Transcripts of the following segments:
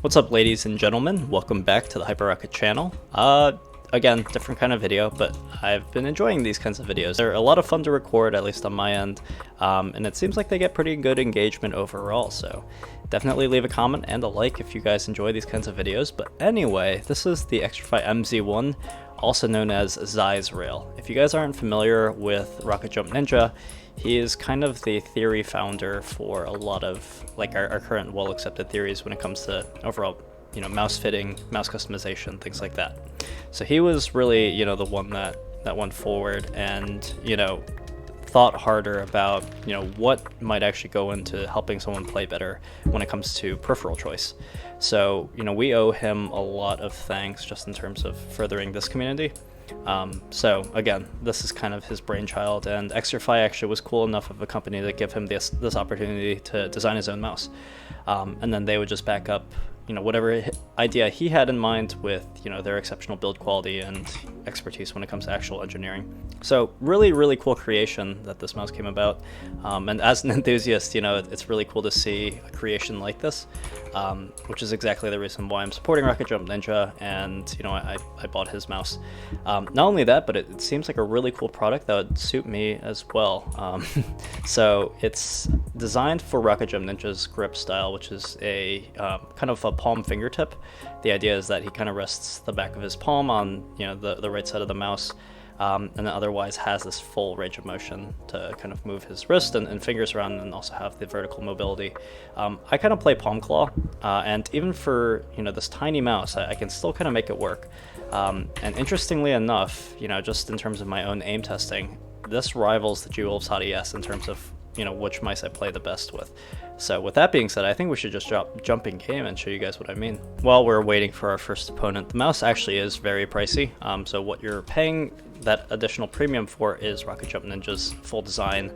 What's up, ladies and gentlemen? Welcome back to the HyperRocket channel. Again, different kind of video, but I've been enjoying these kinds of videos. They're a lot of fun to record, at least on my end, and it seems like they get pretty good engagement overall, so definitely leave a comment and a like if you guys enjoy these kinds of videos. But anyway, this is the Xtrfy MZ1, also known as Xai's Rail. If you guys aren't familiar with Rocket Jump Ninja, he is kind of the theory founder for a lot of like our current well-accepted theories when it comes to overall, mouse fitting, mouse customization, things like that. So he was really, the one that went forward and, thought harder about, what might actually go into helping someone play better when it comes to peripheral choice. So, we owe him a lot of thanks just in terms of furthering this community. So again, this is kind of his brainchild, and Xtrfy actually was cool enough of a company to give him this opportunity to design his own mouse. And then they would just back up, whatever idea he had in mind with, their exceptional build quality and expertise when it comes to actual engineering. So really cool creation that this mouse came about. And as an enthusiast, it's really cool to see a creation like this, which is exactly the reason why I'm supporting Rocket Jump Ninja, and, I bought his mouse. Not only that, but it seems like a really cool product that would suit me as well. So it's designed for Rocket Jump Ninja's grip style, which is a kind of a palm fingertip. The idea is that he kind of rests the back of his palm on the right side of the mouse, and then otherwise has this full range of motion to kind of move his wrist and fingers around, and also have the vertical mobility. I kind of play palm claw, and even for this tiny mouse, I can still kind of make it work. And interestingly enough, just in terms of my own aim testing, this rivals the Duels Hati-s in terms of which mice I play the best with. So with that being said, I think we should just jump in game and show you guys what I mean. While we're waiting for our first opponent, the mouse actually is very pricey. So what you're paying that additional premium for is Rocket Jump Ninja's full design.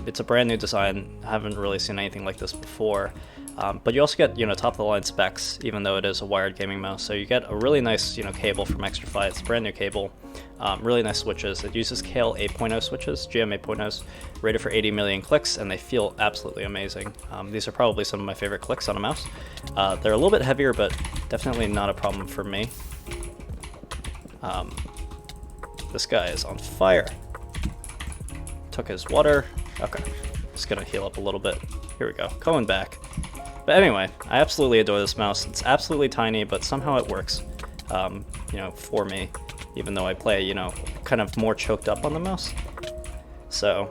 It's a brand new design. I haven't really seen anything like this before. But you also get, top of the line specs, even though it is a wired gaming mouse. So you get a really nice, cable from Xtrfy. It's a brand new cable. Really nice switches. It uses KL 8.0 switches, GM 8.0s, rated for 80 million clicks, and they feel absolutely amazing. These are probably some of my favorite clicks on a mouse. They're a little bit heavier, but definitely not a problem for me. This guy is on fire. Took his water. Okay, just gonna heal up a little bit. Here we go, going back. But anyway, I absolutely adore this mouse. It's absolutely tiny, but somehow it works, for me, even though I play, kind of more choked up on the mouse. So,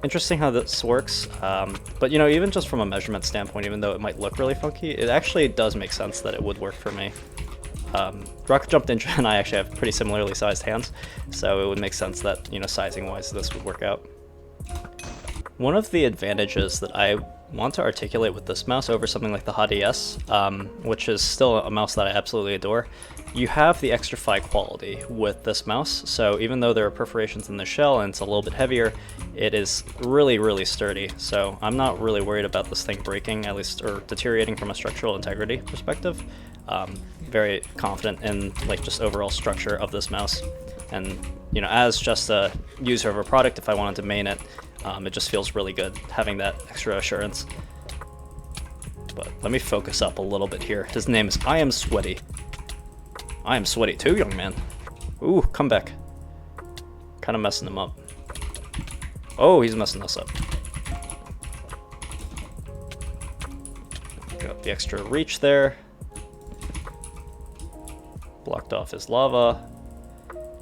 interesting how this works. But, even just from a measurement standpoint, even though it might look really funky, it actually does make sense that it would work for me. Rocket Jump Ninja and I actually have pretty similarly sized hands, so it would make sense that, sizing-wise, this would work out. One of the advantages that I want to articulate with this mouse over something like the Hati-s, which is still a mouse that I absolutely adore, you have the Xtrfy quality with this mouse. So even though there are perforations in the shell and it's a little bit heavier, it is really sturdy. So I'm not really worried about this thing breaking, at least, or deteriorating from a structural integrity perspective. Very confident in just overall structure of this mouse. And as just a user of a product, if I wanted to main it, it just feels really good having that extra assurance. But let me focus up a little bit here. His name is I Am Sweaty. I am sweaty too, young man. Ooh, come back. Kind of messing him up. Oh, he's messing us up. Got the extra reach there. Blocked off his lava.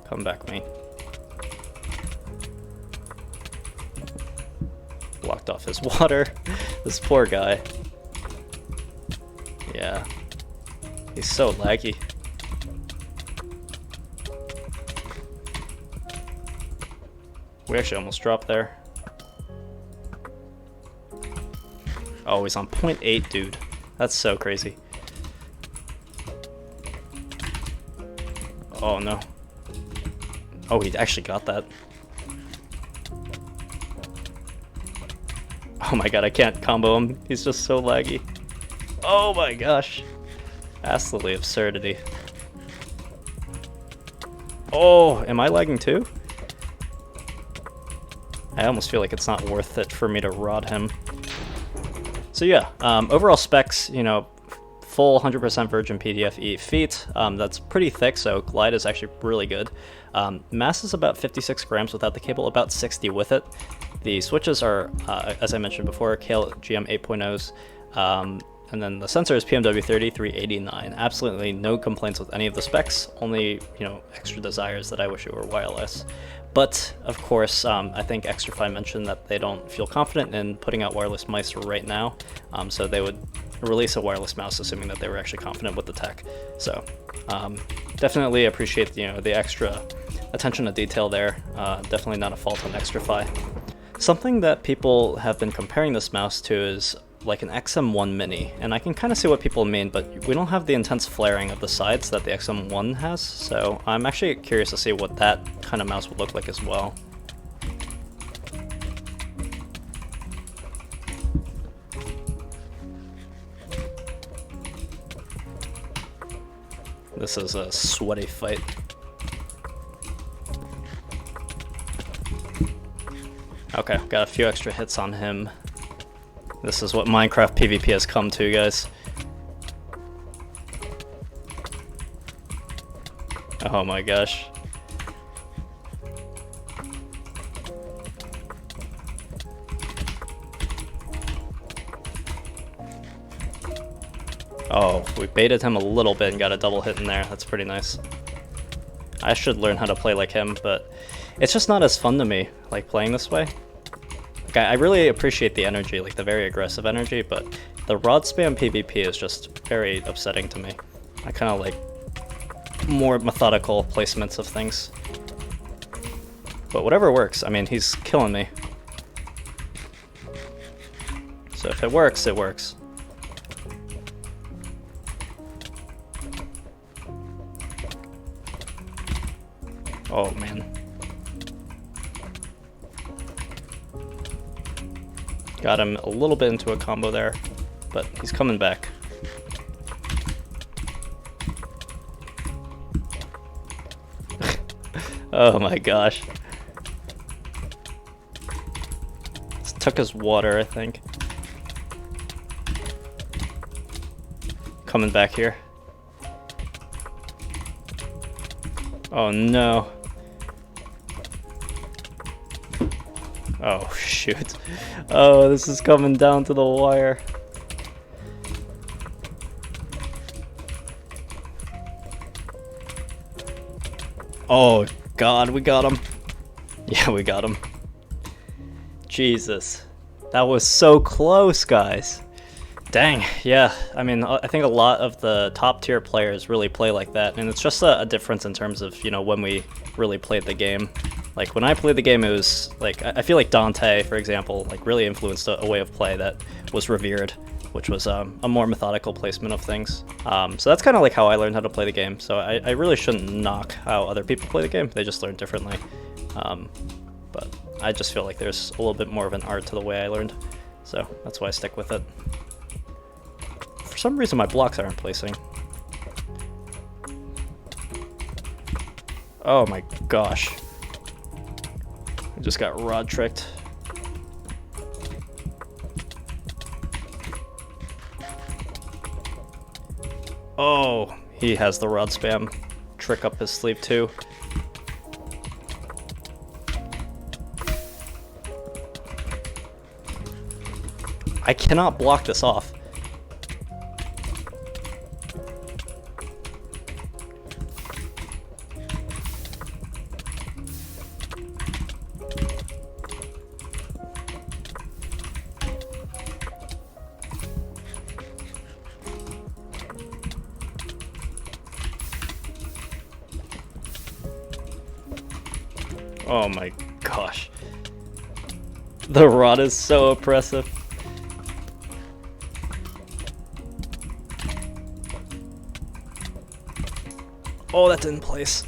Come back, me. Blocked off his water. This poor guy. Yeah. He's so laggy. We actually almost dropped there. Oh, he's on 0.8, dude. That's so crazy. Oh, no. Oh, he actually got that. Oh my god, I can't combo him. He's just so laggy. Oh my gosh. Absolutely absurdity. Oh, am I lagging too? I almost feel like it's not worth it for me to rod him. So yeah, overall specs, full 100% virgin PDF-E feet. That's pretty thick, so glide is actually really good. Mass is about 56 grams without the cable, about 60 with it. The switches are, as I mentioned before, KLGM 8.0s. And then the sensor is PMW30 389. Absolutely no complaints with any of the specs, only, extra desires that I wish it were wireless. But, of course, I think Xtrfy mentioned that they don't feel confident in putting out wireless mice right now, so they would release a wireless mouse assuming that they were actually confident with the tech. So, definitely appreciate, the extra attention to detail there. Definitely not a fault on Xtrfy. Something that people have been comparing this mouse to is like an XM1 Mini, and I can kind of see what people mean, but we don't have the intense flaring of the sides that the XM1 has, so I'm actually curious to see what that kind of mouse would look like as well. This is a sweaty fight. Okay, got a few extra hits on him. This is what Minecraft PvP has come to, guys. Oh my gosh. Oh, we baited him a little bit and got a double hit in there. That's pretty nice. I should learn how to play like him, but it's just not as fun to me, like playing this way. I really appreciate the energy, like the very aggressive energy, but the rod spam PvP is just very upsetting to me. I kind of like more methodical placements of things. But whatever works, I mean, he's killing me. So if it works, it works. Oh man. Got him a little bit into a combo there, but he's coming back. Oh my gosh. This took his water, I think. Coming back here. Oh no. Oh shoot. Oh, this is coming down to the wire. Oh god, we got him. Yeah, we got him. Jesus. That was so close, guys. Dang, yeah. I mean, I think a lot of the top tier players really play like that, and it's just a difference in terms of, when we really played the game. Like, when I played the game, it was, like, I feel like Dante, for example, like, really influenced a way of play that was revered, which was a more methodical placement of things. So that's kind of like how I learned how to play the game, so I really shouldn't knock how other people play the game, they just learn differently. But I just feel like there's a little bit more of an art to the way I learned, so that's why I stick with it. For some reason my blocks aren't placing. Oh my gosh. I just got rod tricked. Oh, he has the rod spam trick up his sleeve too. I cannot block this off. Oh my gosh. The rod is so oppressive. Oh, that didn't place.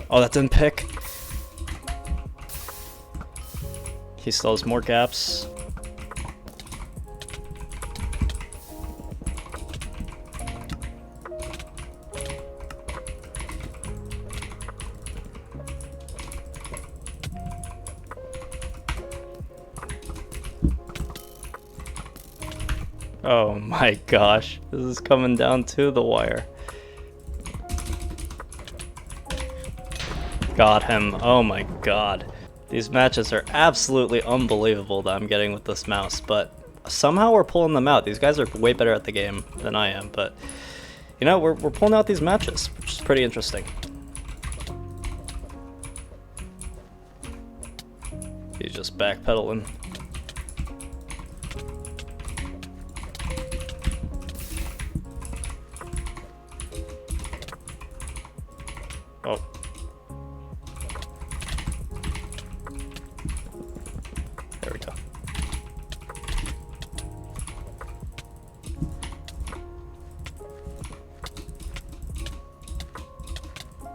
Oh, that didn't pick. He still has more gaps. Oh my gosh, this is coming down to the wire. Got him. Oh my god. These matches are absolutely unbelievable that I'm getting with this mouse, but somehow we're pulling them out. These guys are way better at the game than I am, but you know, we're pulling out these matches, which is pretty interesting. He's just backpedaling. Oh. There we go.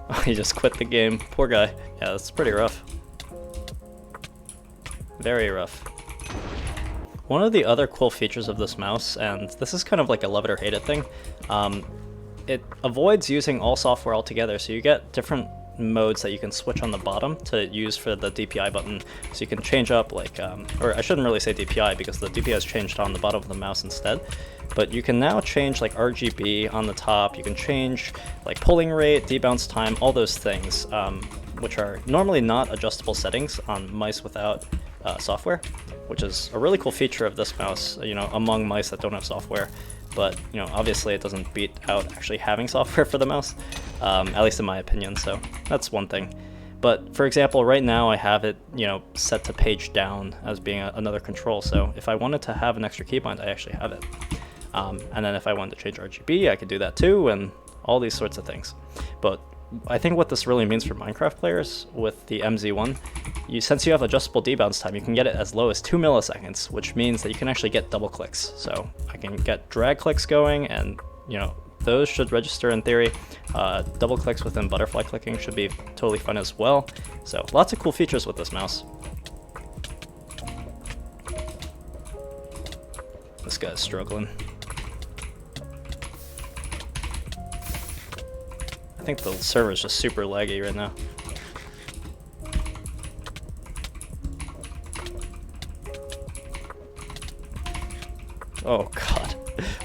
Oh, he just quit the game. Poor guy. Yeah, that's pretty rough. Very rough. One of the other cool features of this mouse, and this is kind of like a love it or hate it thing, it avoids using all software altogether, so you get different modes that you can switch on the bottom to use for the DPI button. So you can change up like, or I shouldn't really say DPI because the DPI is changed on the bottom of the mouse instead, but you can now change like RGB on the top, you can change like pulling rate, debounce time, all those things, which are normally not adjustable settings on mice without software, which is a really cool feature of this mouse, you know, among mice that don't have software. But, you know, obviously it doesn't beat out actually having software for the mouse, at least in my opinion, so that's one thing. But, for example, right now I have it, you know, set to page down as being another control, so if I wanted to have an extra keybind, I actually have it. And then if I wanted to change RGB, I could do that too, and all these sorts of things. But I think what this really means for Minecraft players with the MZ1, since you have adjustable debounce time, you can get it as low as 2 milliseconds, which means that you can actually get double clicks. So I can get drag clicks going, and you know, those should register in theory. Double clicks within butterfly clicking should be totally fun as well. So lots of cool features with this mouse. This guy's struggling. I think the server's just super laggy right now. Oh god,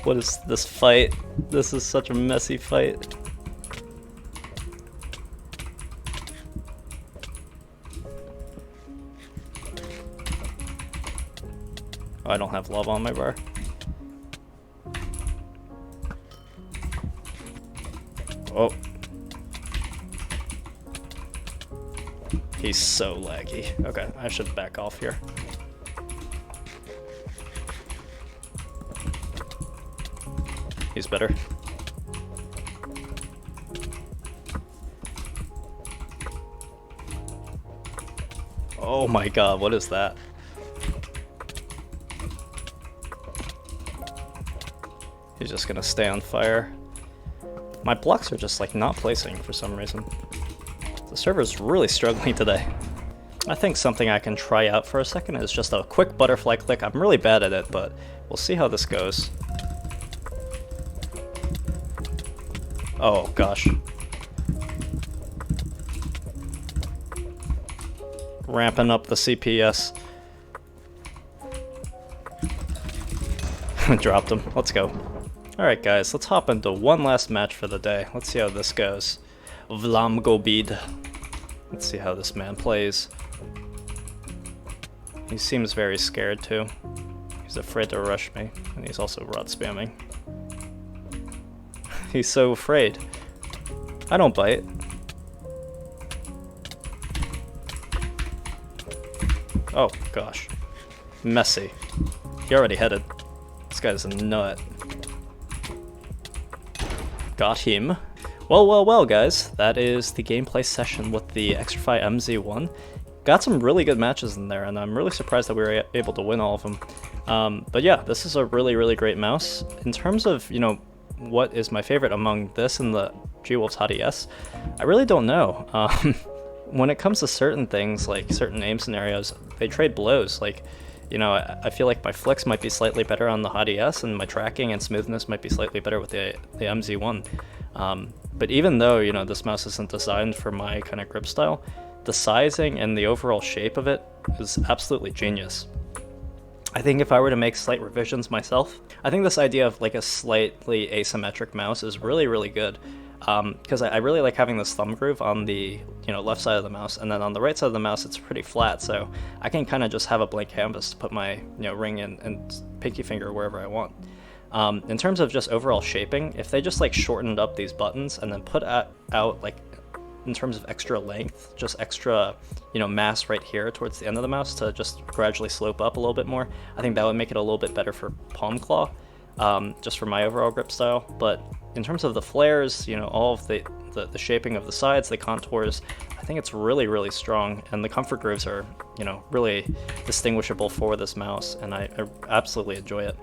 what is this fight? This is such a messy fight. Oh, I don't have lava on my bar. Oh. He's so laggy. Okay, I should back off here. He's better. Oh my god, what is that? He's just gonna stay on fire. My blocks are just like not placing for some reason. The server's really struggling today. I think something I can try out for a second is just a quick butterfly click. I'm really bad at it, but we'll see how this goes. Oh gosh. Ramping up the CPS. Dropped him. Let's go. Alright guys, let's hop into one last match for the day. Let's see how this goes. Vlamgobid. Let's see how this man plays. He seems very scared too. He's afraid to rush me, and he's also rod spamming. He's so afraid. I don't bite. Oh gosh. Messy. He already headed. This guy's a nut. Got him. Well, guys, that is the gameplay session with the Xtrfy MZ1. Got some really good matches in there, and I'm really surprised that we were able to win all of them. But yeah, this is a really great mouse. In terms of, you know, what is my favorite among this and the G-Wolf's Hati-s, I really don't know. When it comes to certain things, like certain aim scenarios, they trade blows. Like, you know, I feel like my flicks might be slightly better on the Hati-s, and my tracking and smoothness might be slightly better with the MZ1. But even though, you know, this mouse isn't designed for my kind of grip style, the sizing and the overall shape of it is absolutely genius. I think if I were to make slight revisions myself, I think this idea of like a slightly asymmetric mouse is really, really good. Because I really like having this thumb groove on the left side of the mouse, and then on the right side of the mouse it's pretty flat, so I can kind of just have a blank canvas to put my ring in and pinky finger wherever I want. In terms of just overall shaping, if they just like shortened up these buttons and then put out like in terms of extra length, just extra mass right here towards the end of the mouse to just gradually slope up a little bit more, I think that would make it a little bit better for palm claw, just for my overall grip style. But in terms of the flares, all of the shaping of the sides, the contours, I think it's really, really strong, and the comfort grooves are really distinguishable for this mouse, and I absolutely enjoy it.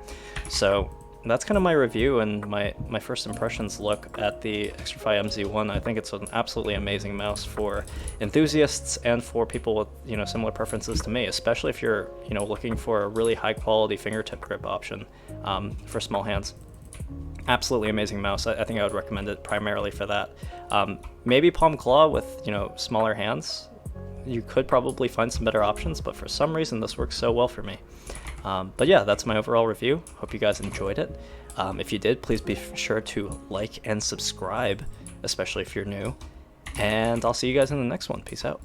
So that's kind of my review and my first impressions look at the Xtrfy MZ1. I think it's an absolutely amazing mouse for enthusiasts and for people with similar preferences to me, especially if you're looking for a really high quality fingertip grip option for small hands. Absolutely amazing mouse. I think I would recommend it primarily for that. Maybe palm claw with smaller hands. You could probably find some better options, but for some reason this works so well for me. But yeah, that's my overall review. Hope you guys enjoyed it. If you did, please be sure to like and subscribe, especially if you're new. And I'll see you guys in the next one. Peace out.